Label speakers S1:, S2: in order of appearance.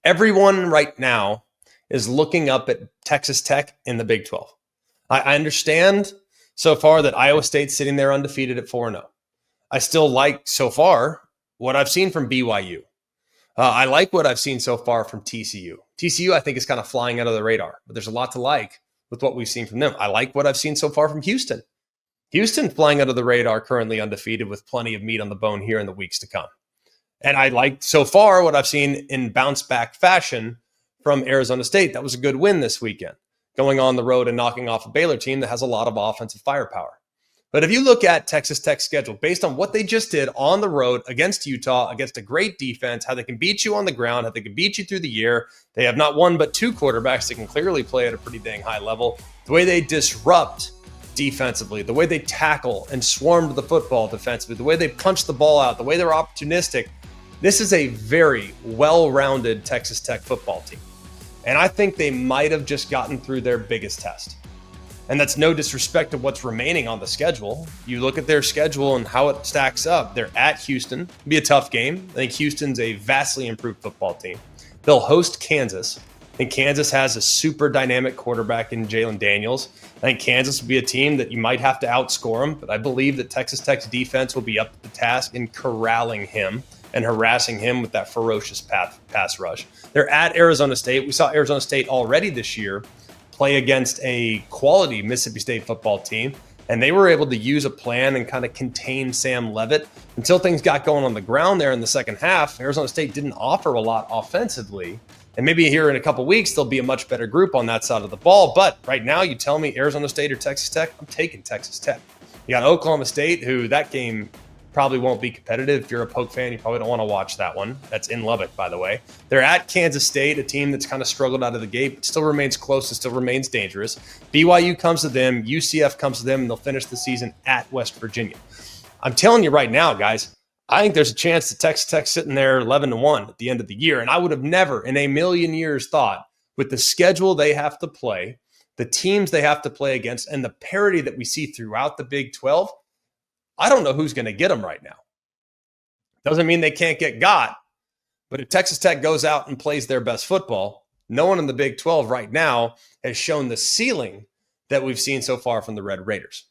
S1: Everyone right now is looking up at Texas Tech in the Big 12. I understand so far that Iowa State's sitting there undefeated at 4-0. I still like so far what I've seen from BYU. I like what I've seen so far from TCU. TCU, I think, is kind of flying out of the radar, but there's a lot to like with what we've seen from them. I like what I've seen so far from Houston. Houston flying out of the radar, currently undefeated with plenty of meat on the bone here in the weeks to come. And I like so far what I've seen in bounce back fashion from Arizona State. That was a good win this weekend, going on the road and knocking off a Baylor team that has a lot of offensive firepower. But if you look at Texas Tech's schedule, based on what they just did on the road against Utah, against a great defense, how they can beat you on the ground, how they can beat you through the year, they have not one but two quarterbacks that can clearly play at a pretty dang high level. The way they disrupt defensively, the way they tackle and swarm to the football defensively, the way they punch the ball out, the way they're opportunistic, this is a very well-rounded Texas Tech football team. And I think they might have just gotten through their biggest test. And that's no disrespect to what's remaining on the schedule. You look at their schedule and how it stacks up. They're at Houston. It'll be a tough game. I think Houston's a vastly improved football team. They'll host Kansas. I think Kansas has a super dynamic quarterback in Jalen Daniels. I think Kansas will be a team that you might have to outscore them, but I believe that Texas Tech's defense will be up to the task in corralling him and harassing him with that ferocious pass rush. They're at Arizona State. We saw Arizona State already this year play against a quality Mississippi State football team, and they were able to use a plan and kind of contain Sam Leavitt until things got going on the ground there in the second half. Arizona State didn't offer a lot offensively, and maybe here in a couple weeks they'll be a much better group on that side of the ball. But right now, you tell me Arizona State or Texas Tech, I'm taking Texas Tech. You got Oklahoma State, who that game probably won't be competitive. If you're a Poke fan, you probably don't want to watch that one. That's in Lubbock, by the way. They're at Kansas State, a team that's kind of struggled out of the gate, but still remains close and still remains dangerous. BYU comes to them, UCF comes to them, and they'll finish the season at West Virginia. I'm telling you right now, guys, I think there's a chance that Texas Tech's sitting there 11-1 at the end of the year. And I would have never in a million years thought, with the schedule they have to play, the teams they have to play against, and the parity that we see throughout the Big 12, I don't know who's going to get them right now. Doesn't mean they can't get got, but if Texas Tech goes out and plays their best football, no one in the Big 12 right now has shown the ceiling that we've seen so far from the Red Raiders.